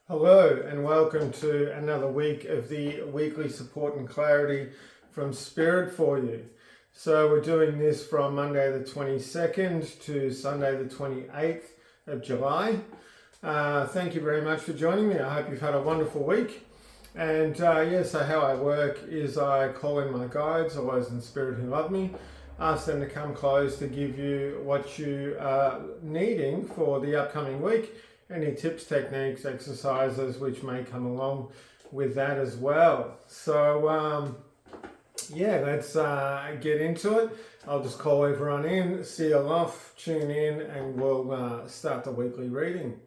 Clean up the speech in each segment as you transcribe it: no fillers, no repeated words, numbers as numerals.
Hello and welcome to another week of the weekly support and clarity from Spirit for you. So we're doing this from Monday the 22nd to Sunday the 28th of July. Thank you very much for joining me. I hope you've had a wonderful week. And so how I work is I call in my guides, or those in spirit who love me, ask them to come close to give you what you are needing for the upcoming week. Any tips, techniques, exercises which may come along with that as well. So let's get into it. I'll just call everyone in, seal off, tune in, and we'll start the weekly reading.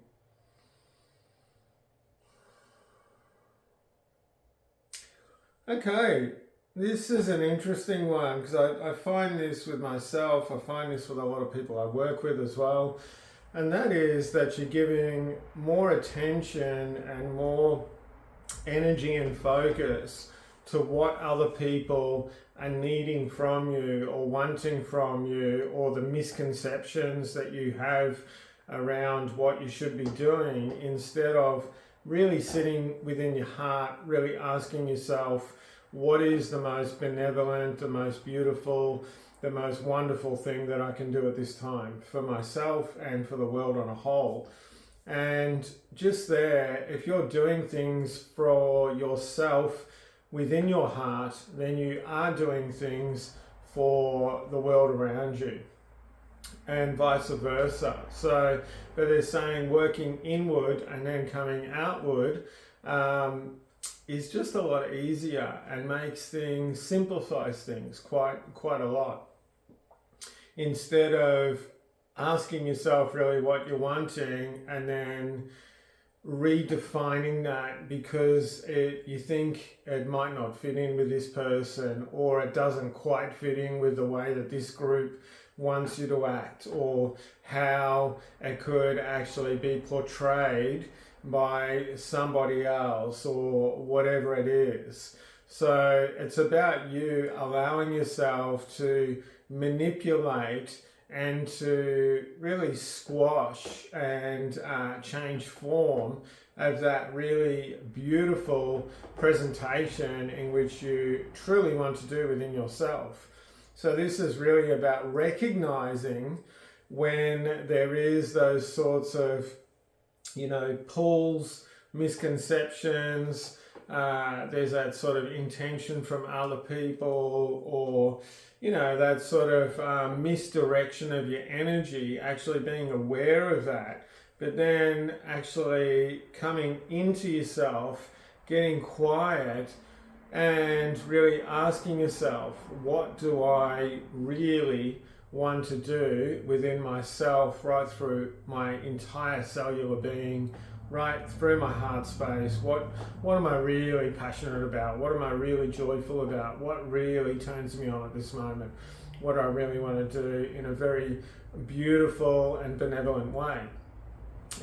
Okay, this is an interesting one because I find this with myself, I find this with a lot of people I work with as well. And that is that you're giving more attention and more energy and focus to what other people are needing from you or wanting from you, or the misconceptions that you have around what you should be doing, instead of really sitting within your heart, really asking yourself, what is the most benevolent, the most beautiful, the most wonderful thing that I can do at this time for myself and for the world on a whole. And just there, if you're doing things for yourself within your heart, then you are doing things for the world around you, and vice versa. So, but they're saying working inward and then coming outward is just a lot easier and makes things, simplifies things quite a lot. Instead of asking yourself really what you're wanting and then redefining that because you think it might not fit in with this person, or it doesn't quite fit in with the way that this group wants you to act, or how it could actually be portrayed by somebody else, or whatever it is. So it's about you allowing yourself to manipulate and to really squash and change form of that really beautiful presentation in which you truly want to do within yourself. So this is really about recognizing when there is those sorts of, pulls, misconceptions, there's that sort of intention from other people, or that sort of misdirection of your energy, actually being aware of that, but then actually coming into yourself, getting quiet, and really asking yourself, what do I really want to do within myself, right through my entire cellular being, right through my heart space? What am I really passionate about? What am I really joyful about? What really turns me on at this moment? What do I really want to do in a very beautiful and benevolent way?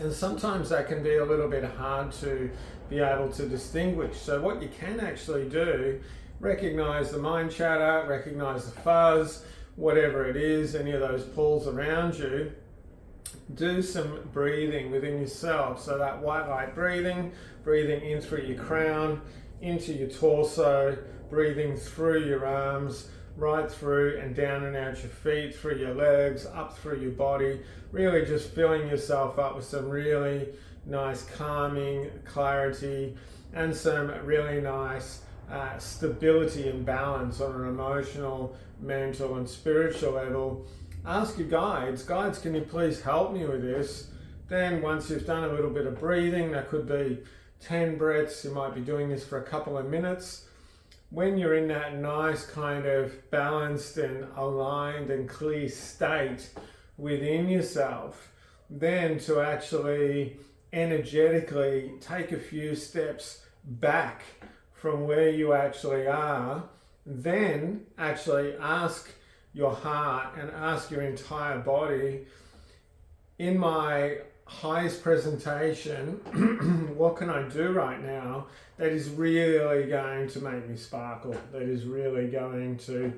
And sometimes that can be a little bit hard to be able to distinguish. So what you can actually do, recognize the mind chatter, recognize the fuzz, whatever it is, any of those pulls around you. Do some breathing within yourself. So that white light breathing in through your crown, into your torso, breathing through your arms, right through and down and out your feet, through your legs, up through your body, really just filling yourself up with some really nice calming clarity and some really nice stability and balance on an emotional, mental and spiritual level. Ask your guides, can you please help me with this? Then once you've done a little bit of breathing, that could be 10 breaths, you might be doing this for a couple of minutes. When you're in that nice kind of balanced and aligned and clear state within yourself, then to actually energetically take a few steps back from where you actually are, then actually ask your heart and ask your entire body, in my highest presentation, what can I do right now that is really going to make me sparkle, that is really going to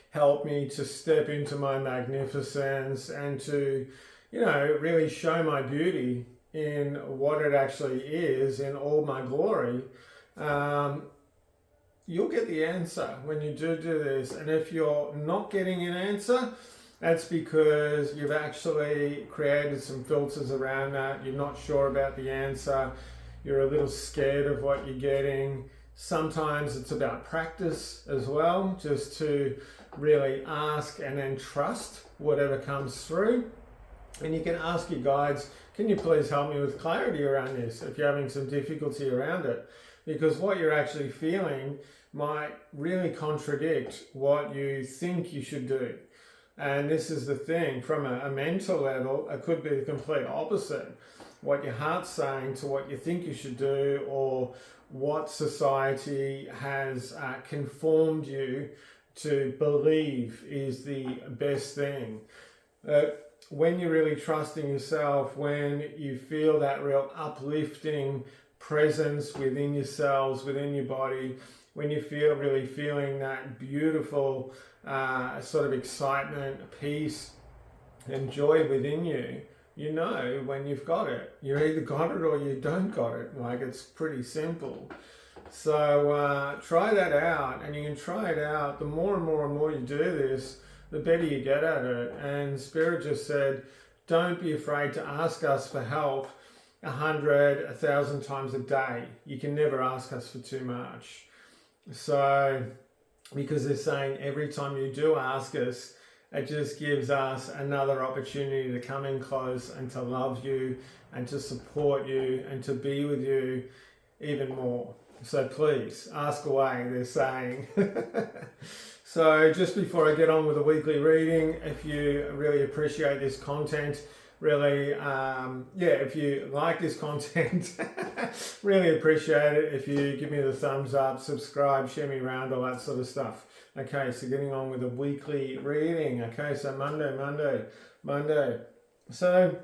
help me to step into my magnificence and to, really show my beauty in what it actually is in all my glory, you'll get the answer when you do this. And if you're not getting an answer, that's because you've actually created some filters around that. You're not sure about the answer. You're a little scared of what you're getting. Sometimes it's about practice as well, just to really ask and then trust whatever comes through. And you can ask your guides, can you please help me with clarity around this if you're having some difficulty around it? Because what you're actually feeling might really contradict what you think you should do. And this is the thing, from a mental level, it could be the complete opposite. What your heart's saying to what you think you should do, or what society has conformed you to believe is the best thing. When you're really trusting yourself, when you feel that real uplifting presence within yourselves, within your body, when you really feeling that beautiful sort of excitement, peace and joy within you, you know when you've got it. You either got it or you don't got it. Like, it's pretty simple. So try that out, and you can try it out. The more and more and more you do this, the better you get at it. And Spirit just said, don't be afraid to ask us for help 100, 1,000 times a day. You can never ask us for too much. So, because they're saying every time you do ask us, it just gives us another opportunity to come in close and to love you and to support you and to be with you even more. So please, ask away, they're saying. So just before I get on with the weekly reading, if you really appreciate this content, really, if you like this content, really appreciate it if you give me the thumbs up, subscribe, share me around, all that sort of stuff. Okay, so getting on with the weekly reading. Okay, so Monday. So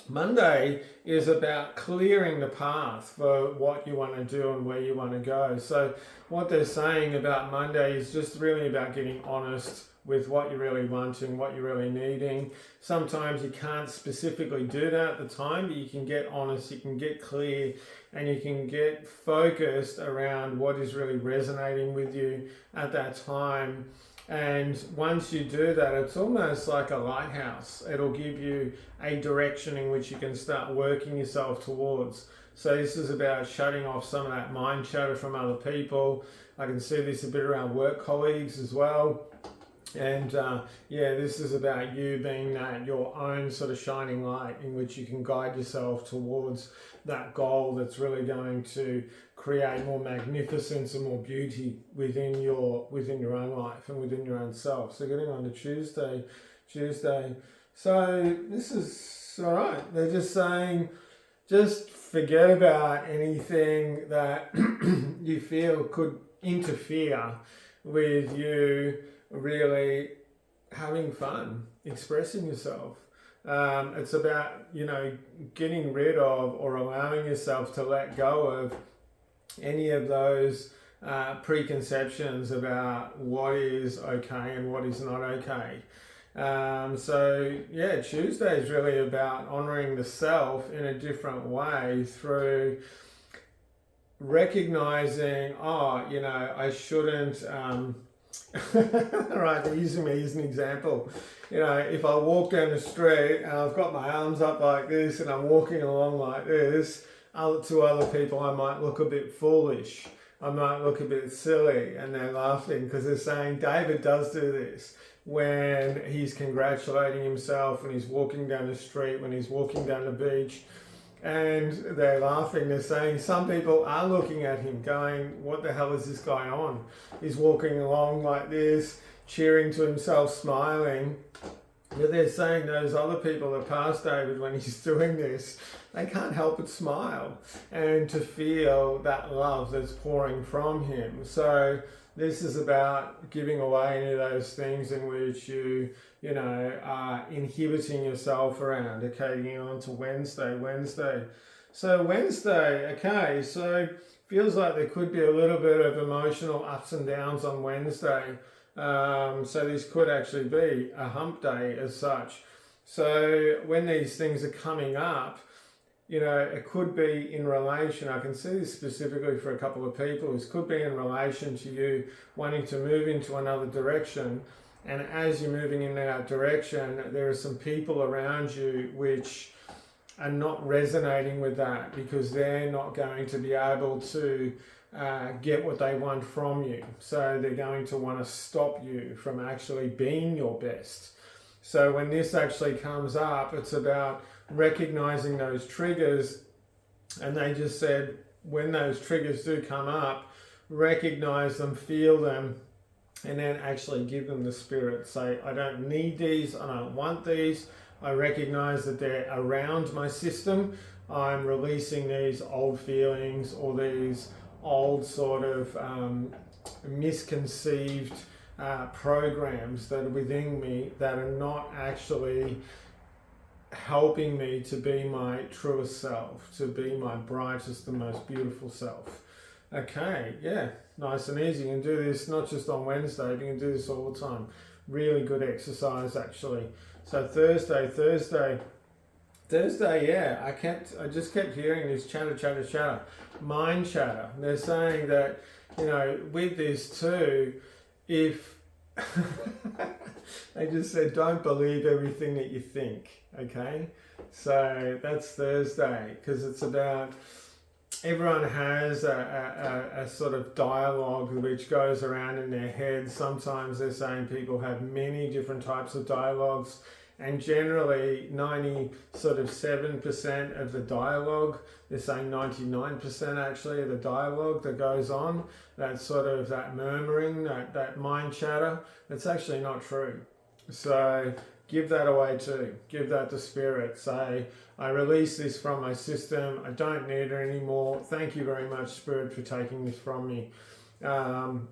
Monday is about clearing the path for what you want to do and where you want to go. So what they're saying about Monday is just really about getting honest with what you're really wanting, what you're really needing. Sometimes you can't specifically do that at the time, but you can get honest, you can get clear, and you can get focused around what is really resonating with you at that time. And once you do that, it's almost like a lighthouse. It'll give you a direction in which you can start working yourself towards. So this is about shutting off some of that mind chatter from other people. I can see this a bit around work colleagues as well. And this is about you being your own sort of shining light in which you can guide yourself towards that goal that's really going to create more magnificence and more beauty within your own life and within your own self. So getting on to Tuesday. So this is all right. They're just saying, just forget about anything that you feel could interfere with you really having fun, expressing yourself. It's about, getting rid of or allowing yourself to let go of any of those preconceptions about what is okay and what is not okay. Tuesday is really about honoring the self in a different way through recognizing, I shouldn't... Right, they're using me as an example. If I walk down the street and I've got my arms up like this and I'm walking along like this, to other people I might look a bit foolish. I might look a bit silly, and they're laughing because they're saying David does do this when he's congratulating himself, when he's walking down the street, when he's walking down the beach. And they're laughing, they're saying some people are looking at him going, what the hell is this guy on? He's walking along like this, cheering to himself, smiling. But they're saying those other people that pass David when he's doing this, they can't help but smile and to feel that love that's pouring from him. So this is about giving away any of those things in which you are inhibiting yourself around. Okay, getting on to Wednesday. So Wednesday, okay, so feels like there could be a little bit of emotional ups and downs on Wednesday. So this could actually be a hump day as such. So when these things are coming up, you know, it could be in relation, I can see this specifically for a couple of people, this could be in relation to you wanting to move into another direction. And as you're moving in that direction, there are some people around you which are not resonating with that, because they're not going to be able to get what they want from you. So they're going to want to stop you from actually being your best. So when this actually comes up, it's about recognizing those triggers. And they just said, when those triggers do come up, recognize them, feel them, and then actually give them the spirit. Say, I don't need these, I don't want these. I recognize that they're around my system. I'm releasing these old feelings or these old sort of misconceived programs that are within me that are not actually helping me to be my truest self, to be my brightest and most beautiful self. Okay, yeah, nice and easy. You can do this not just on Wednesday, you can do this all the time. Really good exercise, actually. So Thursday, yeah, I just kept hearing this chatter, mind chatter. They're saying that, you know, with this too, if they just said, don't believe everything that you think, okay? So that's Thursday, because it's about, everyone has a sort of dialogue which goes around in their head. Sometimes they're saying people have many different types of dialogues, and generally 97% of the dialogue, they're saying 99% actually of the dialogue that goes on, that sort of that murmuring, that mind chatter, that's actually not true. So give that away too. Give that to spirit. Say, I release this from my system. I don't need it anymore. Thank you very much, spirit, for taking this from me. And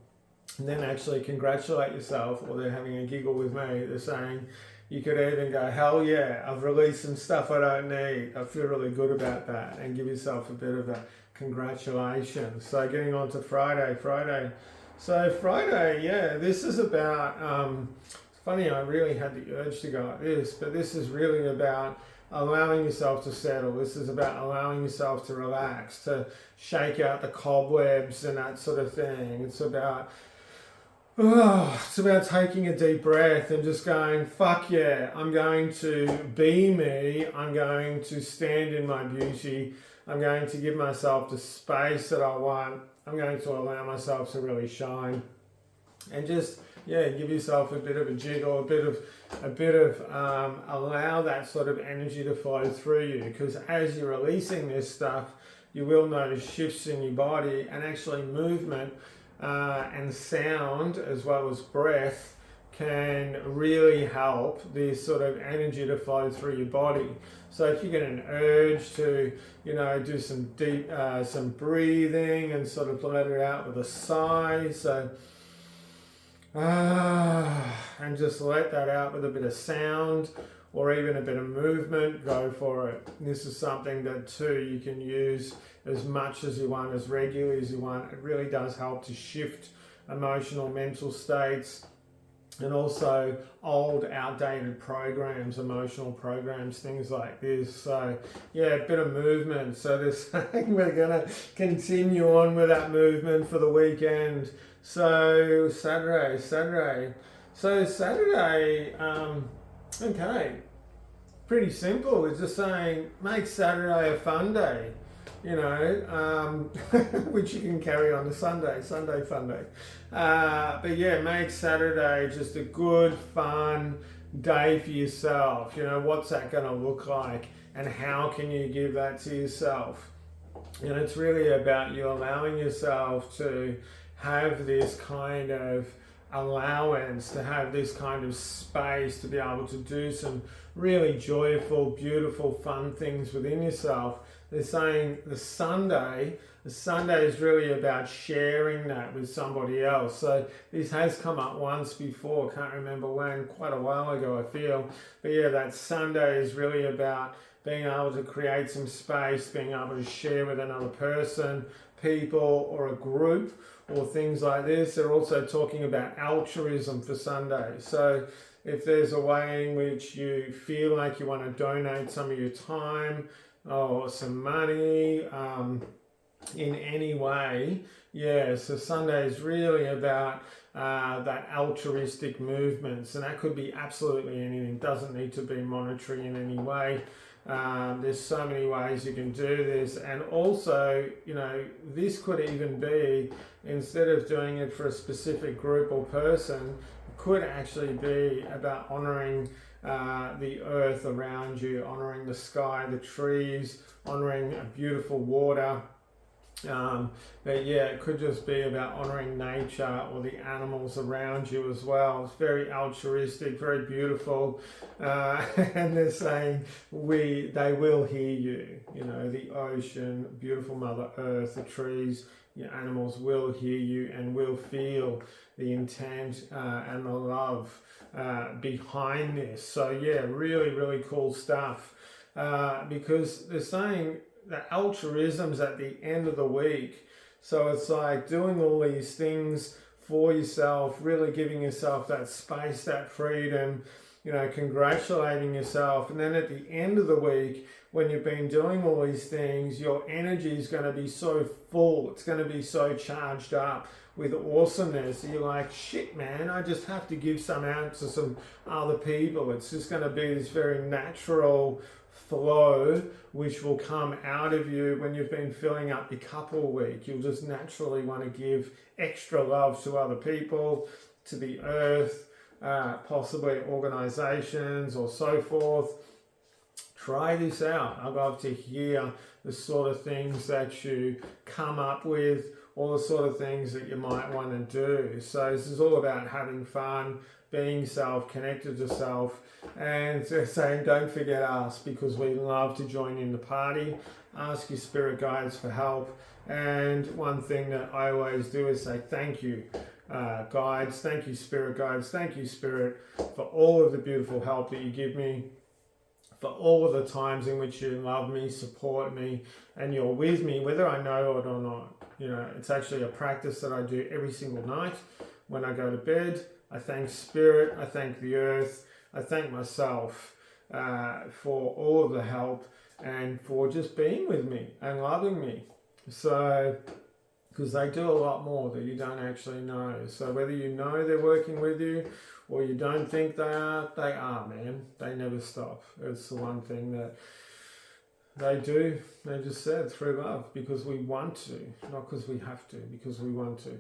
then actually congratulate yourself, or they're having a giggle with me. They're saying, you could even go, hell yeah, I've released some stuff I don't need. I feel really good about that. And give yourself a bit of a congratulations. So getting on to Friday. So Friday, yeah, this is about, funny, I really had the urge to go at this, but this is really about allowing yourself to settle. This is about allowing yourself to relax, to shake out the cobwebs and that sort of thing. It's about taking a deep breath and just going, fuck yeah, I'm going to be me. I'm going to stand in my beauty. I'm going to give myself the space that I want. I'm going to allow myself to really shine. And just, yeah, give yourself a bit of a jiggle, a bit of allow that sort of energy to flow through you, because as you're releasing this stuff, you will notice shifts in your body, and actually movement and sound as well as breath can really help this sort of energy to flow through your body. So if you get an urge to, you know, do some deep, some breathing and sort of let it out with a sigh, so and just let that out with a bit of sound or even a bit of movement, go for it. This is something that too you can use as much as you want, as regularly as you want. It really does help to shift emotional, mental states, and also old, outdated programs, emotional programs, things like this. So yeah, a bit of movement. So they're saying we're going to continue on with that movement for the weekend. So Saturday. So Saturday, okay, pretty simple. It's just saying make Saturday a fun day, you know, which you can carry on to Sunday fun day. But yeah, make Saturday just a good, fun day for yourself. You know, what's that going to look like, and how can you give that to yourself? And it's really about you allowing yourself to have this kind of allowance, to have this kind of space to be able to do some really joyful, beautiful, fun things within yourself. They're saying the Sunday is really about sharing that with somebody else. So this has come up once before, can't remember when, quite a while ago I feel. But yeah, that Sunday is really about being able to create some space, being able to share with another person, people, or a group, or things like this. They're also talking about altruism for Sunday. So if there's a way in which you feel like you want to donate some of your time or some money in any way. Yeah, so Sunday is really about that altruistic movements, and that could be absolutely anything. Doesn't need to be monetary in any way. There's so many ways you can do this, and also, you know, this could even be, instead of doing it for a specific group or person, it could actually be about honoring the earth around you, honoring the sky, the trees, honoring a beautiful water. But yeah, it could just be about honoring nature or the animals around you as well. It's very altruistic, very beautiful, and they're saying they will hear you. You know, the ocean, beautiful Mother Earth, the trees, your animals will hear you and will feel the intent and the love behind this. So yeah, really, really cool stuff, because they're saying that altruism's at the end of the week. So it's like doing all these things for yourself, really giving yourself that space, that freedom, you know, congratulating yourself. And then at the end of the week, when you've been doing all these things, your energy is going to be so full. It's going to be so charged up with awesomeness. You're like, shit, man, I just have to give some out to some other people. It's just going to be this very natural flow which will come out of you when you've been filling up your cup all week. You'll just naturally want to give extra love to other people, to the earth, possibly organizations or so forth. Try this out. I'd love to hear the sort of things that you come up with, all the sort of things that you might want to do. So this is all about having fun, being self, connected to self, and saying don't forget us, because we love to join in the party. Ask your spirit guides for help. And one thing that I always do is say thank you, guides, thank you spirit guides, thank you spirit for all of the beautiful help that you give me, for all of the times in which you love me, support me, and you're with me, whether I know it or not. You know, it's actually a practice that I do every single night when I go to bed. I thank spirit, I thank the earth, I thank myself for all of the help and for just being with me and loving me. So, because they do a lot more that you don't actually know. So whether you know they're working with you or you don't think they are, man. They never stop. It's the one thing that they do. They just said through love, because we want to, not because we have to, because we want to.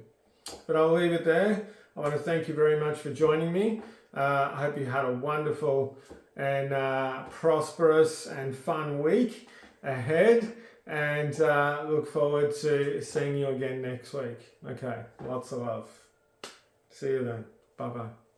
But I'll leave it there. I want to thank you very much for joining me. I hope you had a wonderful and prosperous and fun week ahead, and look forward to seeing you again next week. Okay, lots of love. See you then. Bye-bye.